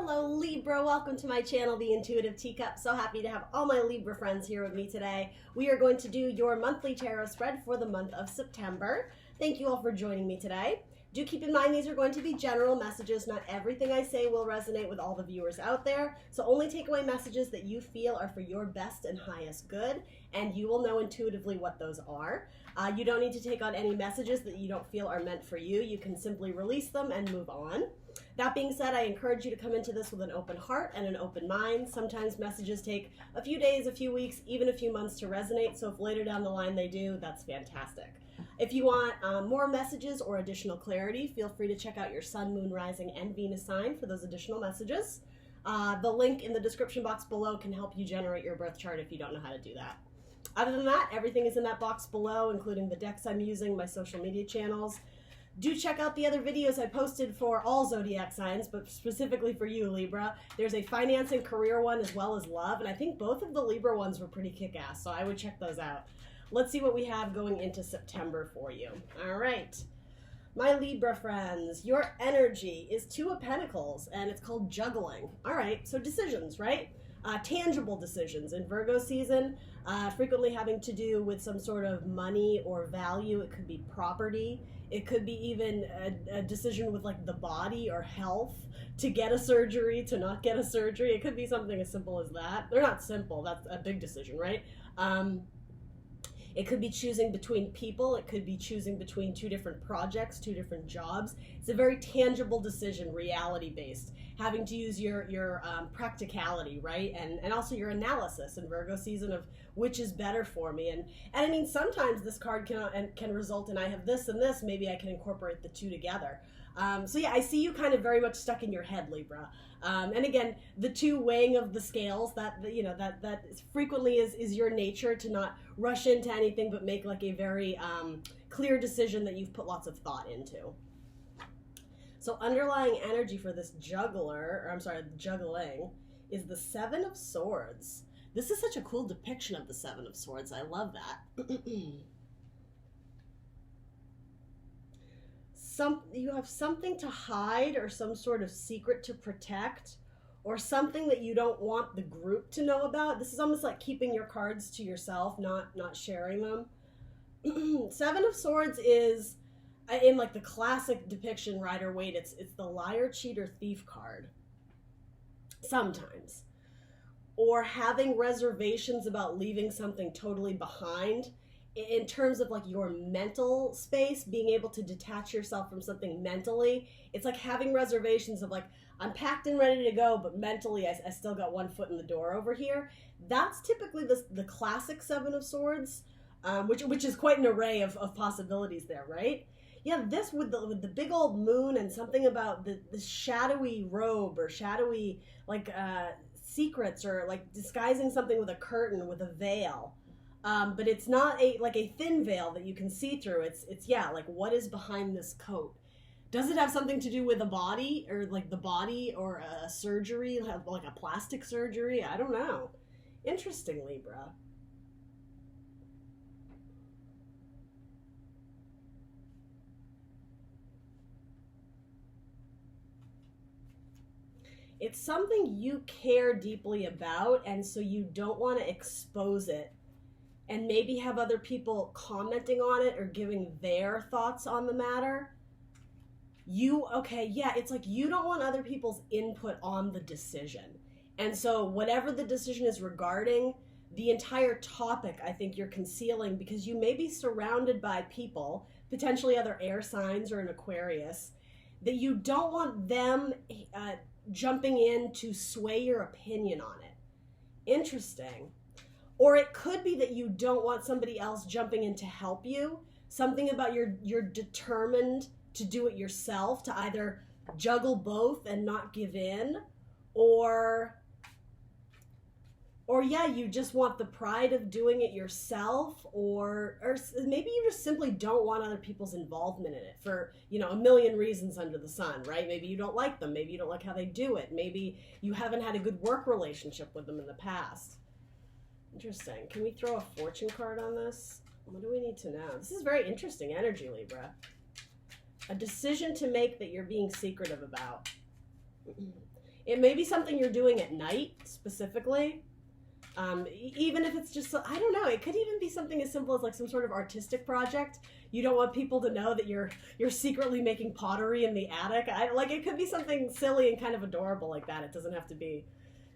Hello Libra, welcome to my channel, The Intuitive Teacup. So happy to have all my Libra friends here with me today. We are going to do your monthly tarot spread for the month of September. Thank you all for joining me today. Do keep in mind these are going to be general messages. Not everything I say will resonate with all the viewers out there. So only take away messages that you feel are for your best and highest good, and you will know intuitively what those are. You don't need to take on any messages that you don't feel are meant for you. You can simply release them and move on. That being said, I encourage you to come into this with an open heart and an open mind. Sometimes messages take a few days, a few weeks, even a few months to resonate. So if later down the line they do, that's fantastic. If you want more messages or additional clarity, feel free to check out your Sun, Moon, Rising, and Venus sign for those additional messages. The link in the description box below can help you generate your birth chart if you don't know how to do that. Other than that, everything is in that box below, including the decks I'm using, my social media channels. Do check out the other videos I posted for all zodiac signs, but specifically for you, Libra. There's a finance and career one as well as love, and I think both of the Libra ones were pretty kick-ass, so I would check those out. Let's see what we have going into September for you. All right, my Libra friends, your energy is Two of Pentacles, and it's called juggling. All right, so decisions, right? Tangible decisions in Virgo season, frequently having to do with some sort of money or value. It could be property. It could be even a decision with like the body or health, to get a surgery, to not get a surgery. It could be something as simple as that. They're not simple. That's a big decision, right? It could be choosing between people. It could be choosing between two different projects, two different jobs. It's a very tangible decision, reality-based, having to use your practicality, right? And also your analysis in Virgo season of which is better for me. And I mean, sometimes this card can result in I have this and this, maybe I can incorporate the two together. So yeah, I see you kind of very much stuck in your head, Libra. And again, the two weighing of the scales, that frequently is your nature, to not rush into anything, but make like a very clear decision that you've put lots of thought into. So underlying energy for this juggling, is the Seven of Swords. This is such a cool depiction of the Seven of Swords. I love that. You have something to hide, or some sort of secret to protect, or something that you don't want the group to know about. This is almost like keeping your cards to yourself, not sharing them. Seven of Swords is, in like the classic depiction, Rider-Waite, it's the liar, cheater, thief card. Sometimes. Or having reservations about leaving something totally behind. In terms of like your mental space, being able to detach yourself from something mentally. It's like having reservations of like, I'm packed and ready to go, but mentally I still got one foot in the door over here. That's typically the classic Seven of Swords, which is quite an array of possibilities there, right? Yeah, this with the big old moon, and something about the shadowy robe, or shadowy like secrets, or like disguising something with a curtain, with a veil. But it's not like a thin veil that you can see through. It's yeah, like what is behind this coat? Does it have something to do with a body, or like the body, or a surgery, like a plastic surgery? I don't know. Interesting, Libra. It's something you care deeply about, and so you don't want to expose it and maybe have other people commenting on it or giving their thoughts on the matter. It's like you don't want other people's input on the decision. And so whatever the decision is regarding, the entire topic, I think you're concealing, because you may be surrounded by people, potentially other air signs or an Aquarius, that you don't want them jumping in to sway your opinion on it. Interesting. Or it could be that you don't want somebody else jumping in to help you. Something about you're determined to do it yourself, to either juggle both and not give in, or yeah, you just want the pride of doing it yourself, or maybe you just simply don't want other people's involvement in it for, a million reasons under the sun, right? Maybe you don't like them. Maybe you don't like how they do it. Maybe you haven't had a good work relationship with them in the past. Interesting. Can we throw a fortune card on this? What do we need to know? This is very interesting energy, Libra. A decision to make that you're being secretive about. It may be something you're doing at night specifically. Even if it's just, I don't know, it could even be something as simple as like some sort of artistic project. You don't want people to know that you're secretly making pottery in the attic. Like, it could be something silly and kind of adorable like that. It doesn't have to be,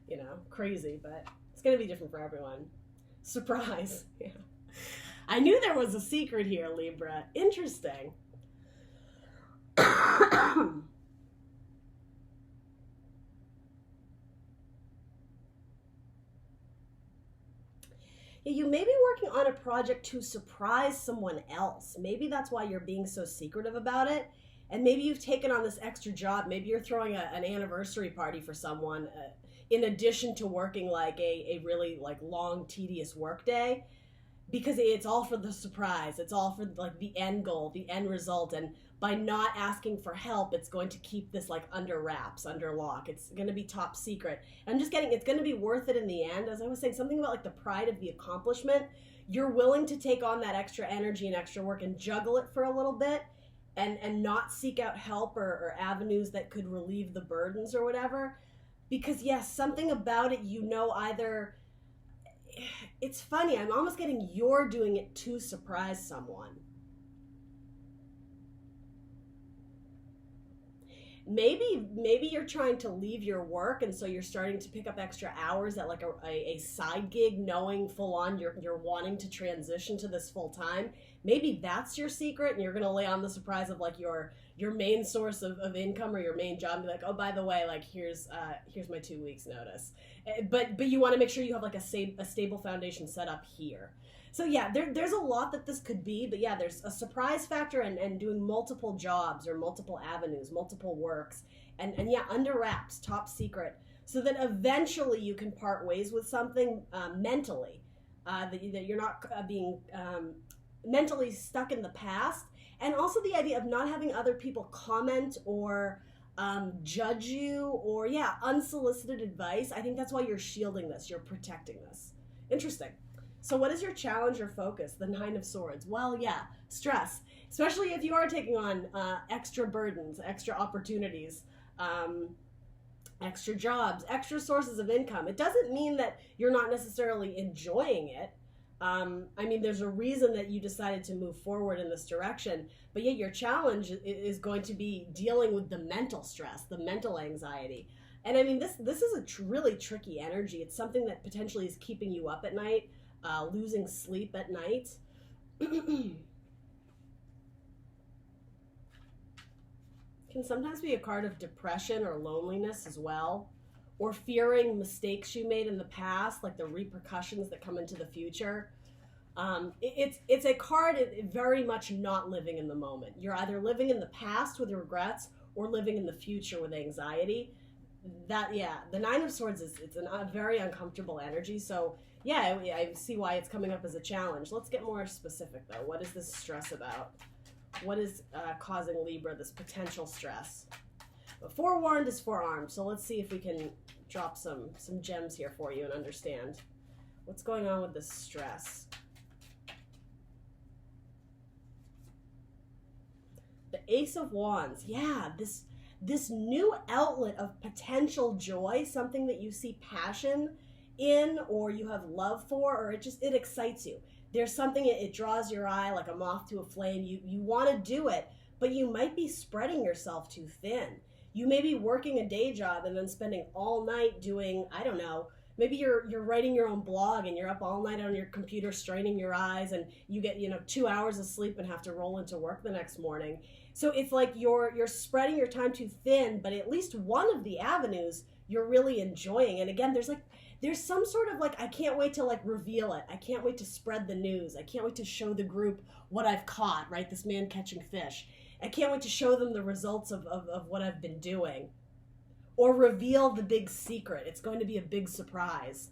you know, crazy, but it's going to be different for everyone. Surprise. Yeah. I knew there was a secret here, Libra. Interesting. You may be working on a project to surprise someone else. Maybe that's why you're being so secretive about it. And maybe you've taken on this extra job. Maybe you're throwing an anniversary party for someone in addition to working like a really like long, tedious work day, because it's all for the surprise. It's all for like the end goal, the end result. And by not asking for help, it's going to keep this like under wraps, under lock. It's going to be top secret. And I'm just getting, it's going to be worth it in the end. As I was saying, something about like the pride of the accomplishment. You're willing to take on that extra energy and extra work and juggle it for a little bit and not seek out help or avenues that could relieve the burdens or whatever. Because yes, something about it, you know, either, it's funny, I'm almost getting you're doing it to surprise someone. Maybe you're trying to leave your work, and so you're starting to pick up extra hours at like a side gig, knowing full on you're wanting to transition to this full time. Maybe that's your secret, and you're gonna lay on the surprise of like your main source of income or your main job, and be like, oh, by the way, like here's my 2 weeks notice. But you want to make sure you have like a stable foundation set up here. So yeah, there's a lot that this could be, but yeah, there's a surprise factor and doing multiple jobs or multiple avenues, multiple works, and yeah, under wraps, top secret, so that eventually you can part ways with something mentally, that you're not being mentally stuck in the past, and also the idea of not having other people comment or judge you or yeah, unsolicited advice. I think that's why you're shielding this, you're protecting this. Interesting. So what is your challenge or focus? The Nine of Swords. Well, yeah, stress, especially if you are taking on extra burdens, extra opportunities, extra jobs, extra sources of income. It doesn't mean that you're not necessarily enjoying it. I mean, there's a reason that you decided to move forward in this direction, but yet your challenge is going to be dealing with the mental stress, the mental anxiety. And I mean, this is a really tricky energy. It's something that potentially is keeping you up at night. Losing sleep at night. Can sometimes be a card of depression or loneliness as well, or fearing mistakes you made in the past, like the repercussions that come into the future. It's a card very much not living in the moment. You're either living in the past with regrets or living in the future with anxiety. That, yeah, the Nine of Swords it's a very uncomfortable energy. So yeah, I see why it's coming up as a challenge. Let's get more specific though. What is this stress about? What is causing Libra this potential stress? But forewarned is forearmed. So let's see if we can drop some gems here for you and understand what's going on with this stress. The Ace of Wands. Yeah, this new outlet of potential joy, something that you see passion in or you have love for, or it excites you. There's something, it draws your eye like a moth to a flame. You want to do it, but you might be spreading yourself too thin. You may be working a day job and then spending all night doing, I don't know, maybe you're writing your own blog and you're up all night on your computer straining your eyes, and you get 2 hours of sleep and have to roll into work the next morning. So it's like you're spreading your time too thin, but at least one of the avenues you're really enjoying. And again, there's some sort of like, I can't wait to like reveal it. I can't wait to spread the news. I can't wait to show the group what I've caught, right? This man catching fish. I can't wait to show them the results of what I've been doing. Or reveal the big secret. It's going to be a big surprise.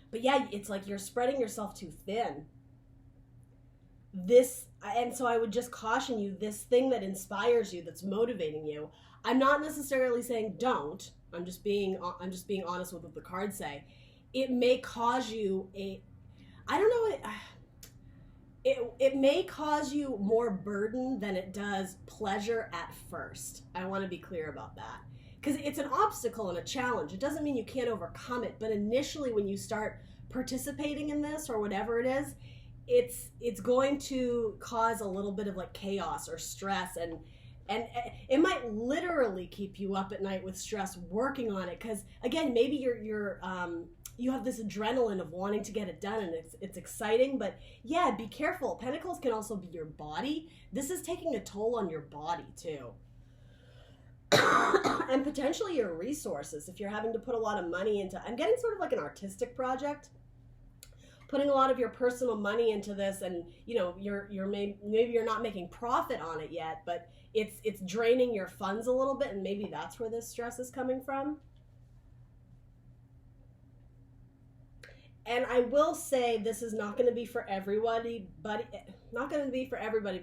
But yeah, it's like you're spreading yourself too thin. And so I would just caution you, this thing that inspires you, that's motivating you, I'm not necessarily saying don't. I'm just being honest with what the cards say. It may cause you it may cause you more burden than it does pleasure at first. I want to be clear about that. because it's an obstacle and a challenge. It doesn't mean you can't overcome it, but initially when you start participating in this or whatever it is, it's going to cause a little bit of like chaos or stress, and it might literally keep you up at night with stress working on it, because again, maybe you have this adrenaline of wanting to get it done, and it's exciting, but yeah, be careful. Pentacles can also be your body. This is taking a toll on your body too. And potentially your resources, if you're having to put a lot of money into, I'm getting sort of like an artistic project, putting a lot of your personal money into this, and you know, maybe you're not making profit on it yet, but it's draining your funds a little bit, and maybe that's where this stress is coming from. And I will say, this is not going to be for everybody, but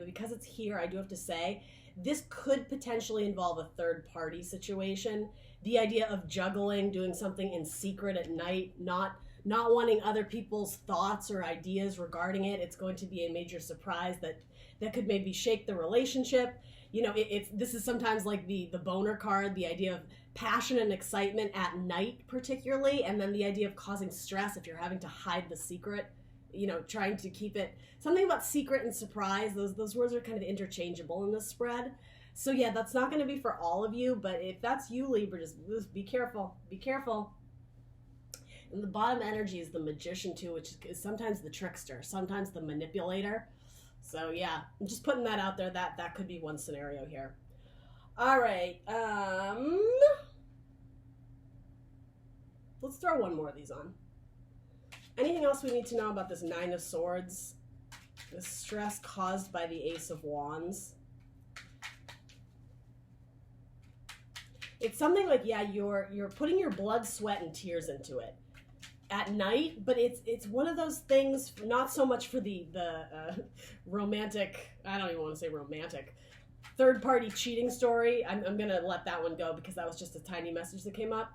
because it's here, I do have to say, this could potentially involve a third party situation. The idea of juggling, doing something in secret at night, not wanting other people's thoughts or ideas regarding it. It's going to be a major surprise that could maybe shake the relationship. You know, this is sometimes like the boner card, the idea of passion and excitement at night particularly, and then the idea of causing stress if you're having to hide the secret, you know, trying to keep it, something about secret and surprise, those words are kind of interchangeable in this spread. So yeah, that's not going to be for all of you, but if that's you, Libra, just be careful. And the bottom energy is the Magician too, which is sometimes the trickster, sometimes the manipulator. So yeah, I'm just putting that out there. That could be one scenario here. All right. Let's throw one more of these on. Anything else we need to know about this Nine of Swords? The stress caused by the Ace of Wands. It's something like, yeah, you're putting your blood, sweat, and tears into it at night, but it's one of those things, not so much for the romantic, I don't even want to say romantic, third-party cheating story. I'm going to let that one go because that was just a tiny message that came up.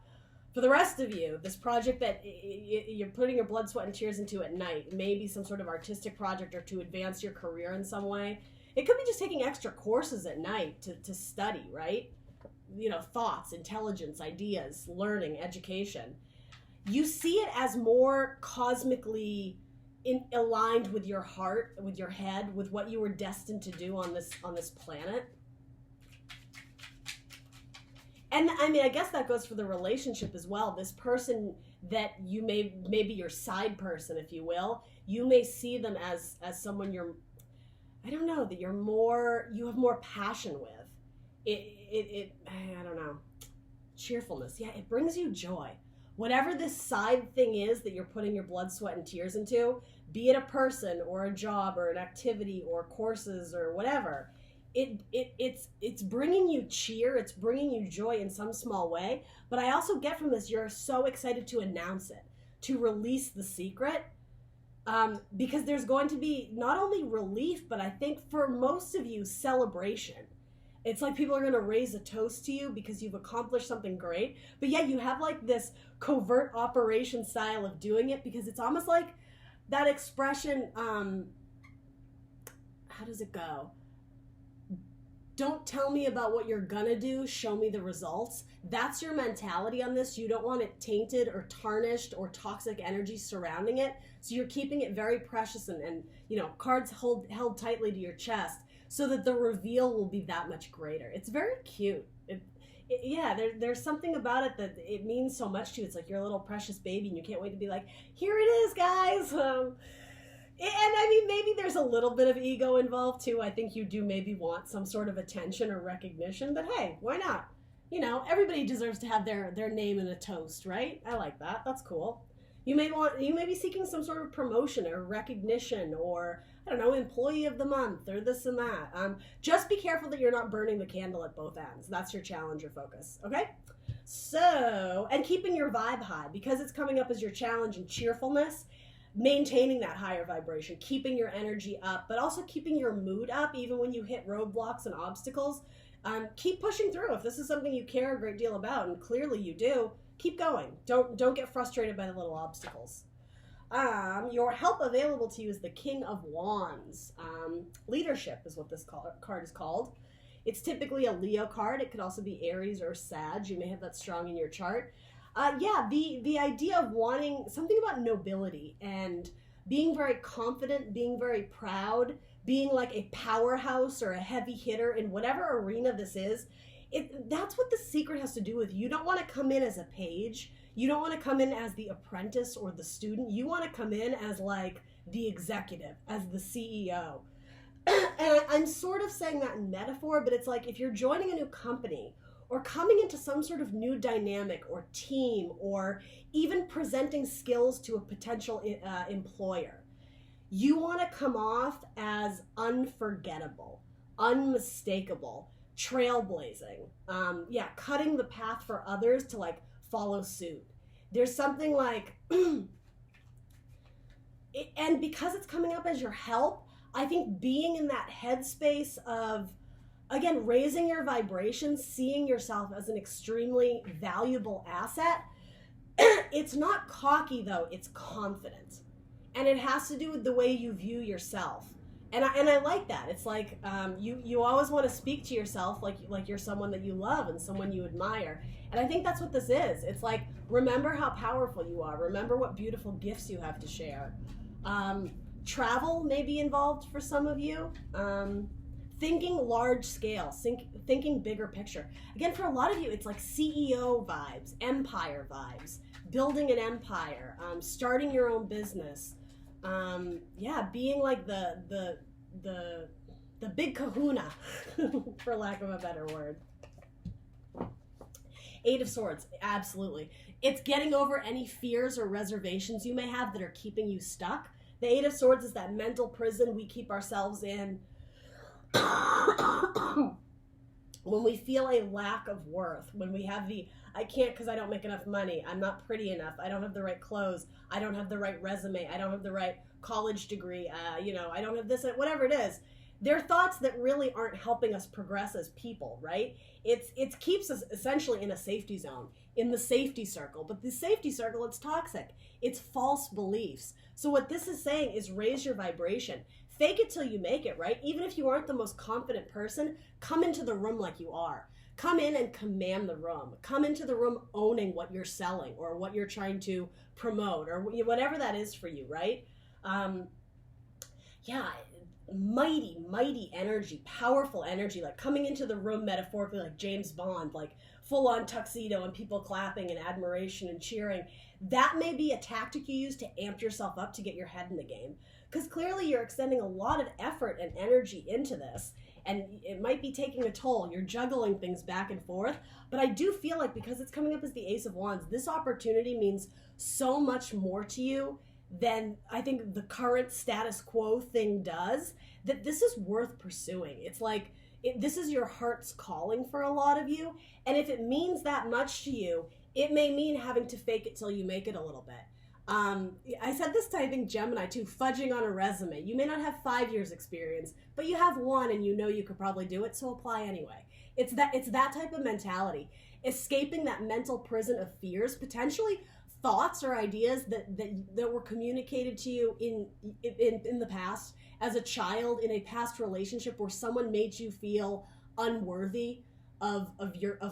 For the rest of you, this project that you're putting your blood, sweat, and tears into at night, maybe some sort of artistic project or to advance your career in some way. It could be just taking extra courses at night to study, right? You know, thoughts, intelligence, ideas, learning, education. You see it as more cosmically aligned with your heart, with your head, with what you were destined to do on this planet. And I mean, I guess that goes for the relationship as well. This person that you maybe your side person, if you will, you may see them as someone I don't know, that you have more passion with. I don't know, cheerfulness. Yeah, it brings you joy. Whatever this side thing is that you're putting your blood, sweat, and tears into, be it a person or a job or an activity or courses or whatever, it's bringing you cheer, it's bringing you joy in some small way. But I also get from this, you're so excited to announce it, to release the secret, because there's going to be not only relief, but I think for most of you, celebration. It's like people are going to raise a toast to you because you've accomplished something great. But yeah, you have like this covert operation style of doing it, because it's almost like that expression, how does it go? Don't tell me about what you're gonna do, show me the results. That's your mentality on this. You don't want it tainted or tarnished or toxic energy surrounding it. So you're keeping it very precious and you know, cards held tightly to your chest so that the reveal will be that much greater. It's very cute. Yeah, there's something about it that it means so much to you. It's like your little precious baby and you can't wait to be like, here it is, guys. And I mean, maybe there's a little bit of ego involved too. I think you do maybe want some sort of attention or recognition, but hey, why not? You know, everybody deserves to have their name in a toast, right? I like that. That's cool. You may be seeking some sort of promotion or recognition, or I don't know, employee of the month or this and that. Just be careful that you're not burning the candle at both ends. That's your challenge or focus, okay? So, and keeping your vibe high, because it's coming up as your challenge and cheerfulness, maintaining that higher vibration, keeping your energy up, but also keeping your mood up even when you hit roadblocks and obstacles. Keep pushing through. If this is something you care a great deal about, and clearly you do, keep going. Don't get frustrated by the little obstacles. Your help available to you is the King of Wands. Leadership is what this card is called. It's typically a Leo card. It could also be Aries or Sag. You may have that strong in your chart. Yeah, the idea of wanting something about nobility and being very confident, being very proud, being like a powerhouse or a heavy hitter in whatever arena this is, that's what the secret has to do with. You don't want to come in as a page. You don't want to come in as the apprentice or the student. You want to come in as like the executive, as the CEO. And I'm sort of saying that in metaphor, but it's like if you're joining a new company or coming into some sort of new dynamic or team or even presenting skills to a potential employer, you want to come off as unforgettable, unmistakable, trailblazing, cutting the path for others to like follow suit. There's something like, and because it's coming up as your help, I think being in that headspace of, again, raising your vibration, seeing yourself as an extremely valuable asset, it's not cocky though, it's confident. And it has to do with the way you view yourself. And I like that. It's like you always want to speak to yourself like you're someone that you love and someone you admire. And I think that's what this is. It's like, remember how powerful you are. Remember what beautiful gifts you have to share. Travel may be involved for some of you. Thinking large scale, thinking bigger picture. Again, for a lot of you, it's like CEO vibes, empire vibes, building an empire, starting your own business. Being like the big kahuna, for lack of a better word. Eight of Swords, absolutely. It's getting over any fears or reservations you may have that are keeping you stuck. The Eight of Swords is that mental prison we keep ourselves in when we feel a lack of worth, when we have I can't because I don't make enough money, I'm not pretty enough, I don't have the right clothes, I don't have the right resume, I don't have the right college degree, I don't have this, whatever it is. They're thoughts that really aren't helping us progress as people, right? It keeps us essentially in a safety zone, in the safety circle. But the safety circle, it's toxic. It's false beliefs. So what this is saying is raise your vibration. Fake it till you make it, right? Even if you aren't the most confident person, come into the room like you are. Come in and command the room. Come into the room owning what you're selling or what you're trying to promote or whatever that is for you, right? Mighty energy, powerful energy, like coming into the room metaphorically like James Bond, like full on tuxedo and people clapping and admiration and cheering. That may be a tactic you use to amp yourself up to get your head in the game. Because clearly you're extending a lot of effort and energy into this, and it might be taking a toll. You're juggling things back and forth, but I do feel like because it's coming up as the Ace of Wands, this opportunity means so much more to you than I think the current status quo thing does, that this is worth pursuing. It's like, this is your heart's calling for a lot of you, and if it means that much to you, it may mean having to fake it till you make it a little bit. I said this to, I think, Gemini too, fudging on a resume. You may not have 5 years experience, but you have 1 and you know you could probably do it, so apply anyway. It's that type of mentality. Escaping that mental prison of fears, potentially thoughts or ideas that were communicated to you in the past as a child, in a past relationship where someone made you feel unworthy of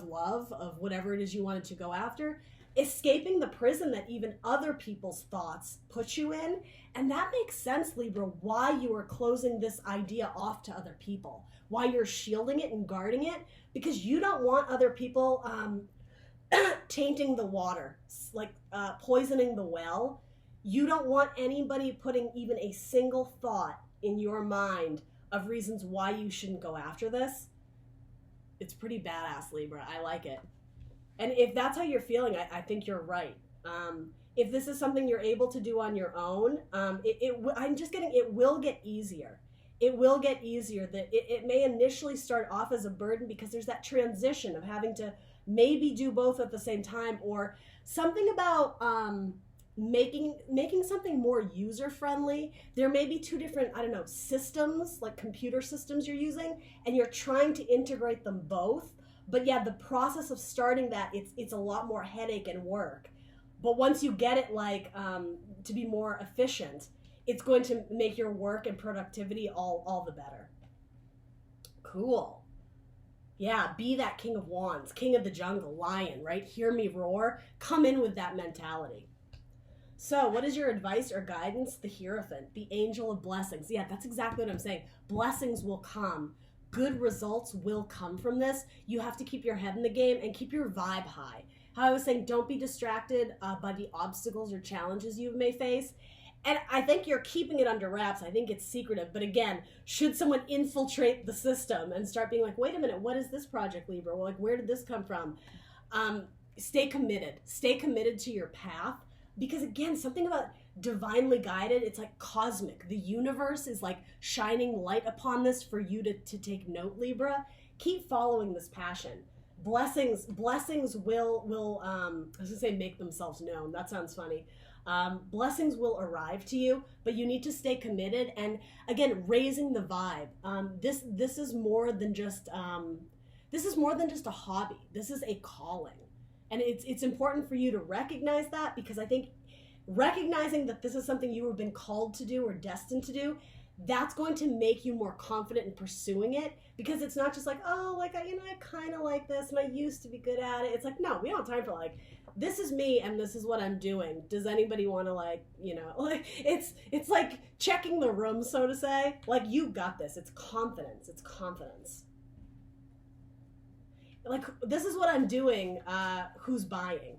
love, of whatever it is you wanted to go after. Escaping the prison that even other people's thoughts put you in. And that makes sense, Libra, why you are closing this idea off to other people, why you're shielding it and guarding it, because you don't want other people tainting the water, like poisoning the well. You don't want anybody putting even a single thought in your mind of reasons why you shouldn't go after this. It's pretty badass, Libra. I like it. And if that's how you're feeling, I think you're right. If this is something you're able to do on your own, I'm just getting, it will get easier. It will get easier. That it may initially start off as a burden because there's that transition of having to maybe do both at the same time, or something about making something more user-friendly. There may be 2 different, systems, like computer systems you're using, and you're trying to integrate them both. But yeah, the process of starting that, it's a lot more headache and work. But once you get it to be more efficient, it's going to make your work and productivity all the better. Cool. Yeah, be that king of wands, king of the jungle, lion, right? Hear me roar. Come in with that mentality. So, what is your advice or guidance? The Hierophant, the angel of blessings. Yeah, that's exactly what I'm saying. Blessings will come. Good results will come from this. You have to keep your head in the game and keep your vibe high. How I was saying, don't be distracted by the obstacles or challenges you may face. And I think you're keeping it under wraps. I think it's secretive. But again, should someone infiltrate the system and start being like, wait a minute, what is this project, Libra? Well, like, where did this come from? Stay committed. Stay committed to your path. Because again, something about divinely guided, it's like cosmic. The universe is like shining light upon this for you to take note, Libra. Keep following this passion. Blessings will I was gonna say make themselves known. That sounds funny. Blessings will arrive to you, but you need to stay committed. And again, raising the vibe. This is more than just a hobby. This is a calling. And it's important for you to recognize that, because I think recognizing that this is something you have been called to do or destined to do, that's going to make you more confident in pursuing it, because it's not just like, oh, like, I kind of like this and I used to be good at it. It's like, no, we don't have time for like, this is me and this is what I'm doing. Does anybody want to like, like it's like checking the room, so to say. Like, you got this. It's confidence. It's confidence. Like, this is what I'm doing, who's buying?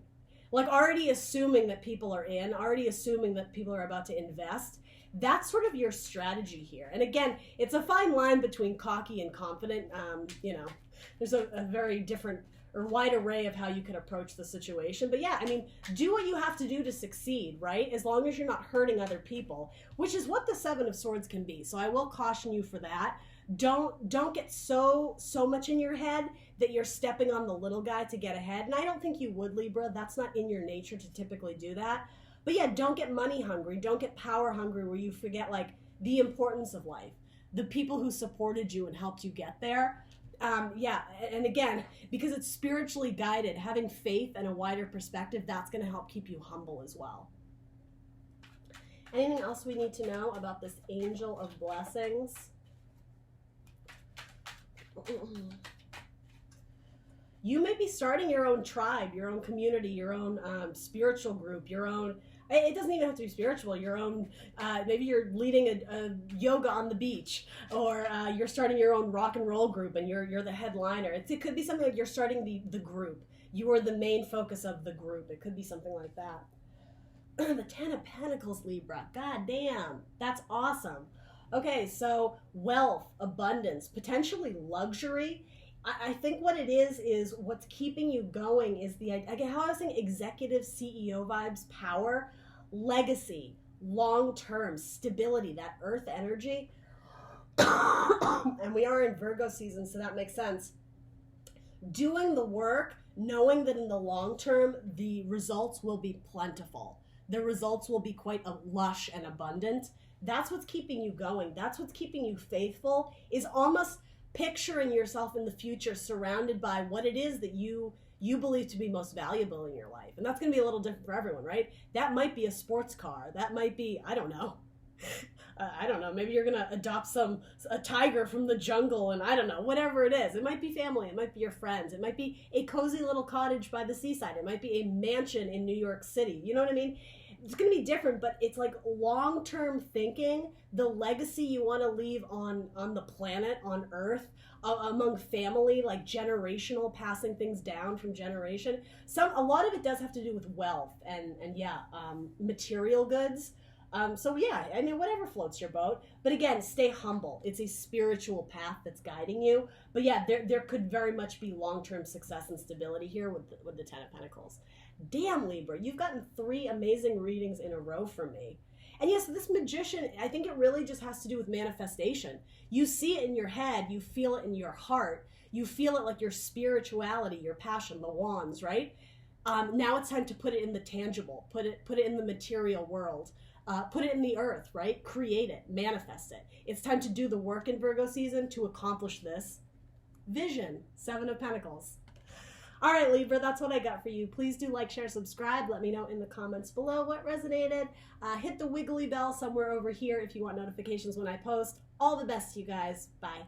Like, already assuming that people are in, already assuming that people are about to invest. That's sort of your strategy here. And again, it's a fine line between cocky and confident. There's a very different or wide array of how you could approach the situation. But yeah, I mean, do what you have to do to succeed, right? As long as you're not hurting other people, which is what the Seven of Swords can be. So I will caution you for that. Don't get so much in your head that you're stepping on the little guy to get ahead. And I don't think you would, Libra. That's not in your nature to typically do that. But yeah, don't get money hungry. Don't get power hungry where you forget like the importance of life, the people who supported you and helped you get there. And again, because it's spiritually guided, having faith and a wider perspective, that's going to help keep you humble as well. Anything else we need to know about this angel of blessings? You may be starting your own tribe, your own community, your own spiritual group, your own, it doesn't even have to be spiritual, your own, maybe you're leading a yoga on the beach, or you're starting your own rock and roll group and you're the headliner. It could be something like you're starting the group. You are the main focus of the group. It could be something like that. The Ten of Pentacles, Libra. God damn, that's awesome. Okay, so wealth, abundance, potentially luxury. I think what it is what's keeping you going is again, how I was saying, executive CEO vibes, power, legacy, long-term stability, that earth energy. And we are in Virgo season, so that makes sense. Doing the work, knowing that in the long term, the results will be plentiful. The results will be quite lush and abundant. That's what's keeping you going. That's what's keeping you faithful, is almost picturing yourself in the future surrounded by what it is that you believe to be most valuable in your life. And that's going to be a little different for everyone, right? That might be a sports car. That might be, I don't know. Maybe you're going to adopt a tiger from the jungle, and I don't know, whatever it is. It might be family. It might be your friends. It might be a cozy little cottage by the seaside. It might be a mansion in New York City. You know what I mean? It's going to be different, but it's like long-term thinking, the legacy you want to leave on the planet, on Earth, among family, like generational, passing things down from generation. A lot of it does have to do with wealth and material goods. So yeah, I mean, whatever floats your boat. But again, stay humble. It's a spiritual path that's guiding you. But yeah, there could very much be long-term success and stability here with the Ten of Pentacles. Damn, Libra, you've gotten 3 amazing readings in a row from me. And yes, this Magician, I think it really just has to do with manifestation. You see it in your head, you feel it in your heart, you feel it like your spirituality, your passion, the wands, right? Now it's time to put it in the tangible, put it in the material world, put it in the earth, right? Create it, manifest it. It's time to do the work in Virgo season to accomplish this vision. 7 of Pentacles. All right, Libra, that's what I got for you. Please do like, share, subscribe. Let me know in the comments below what resonated. Hit the wiggly bell somewhere over here if you want notifications when I post. All the best to you guys. Bye.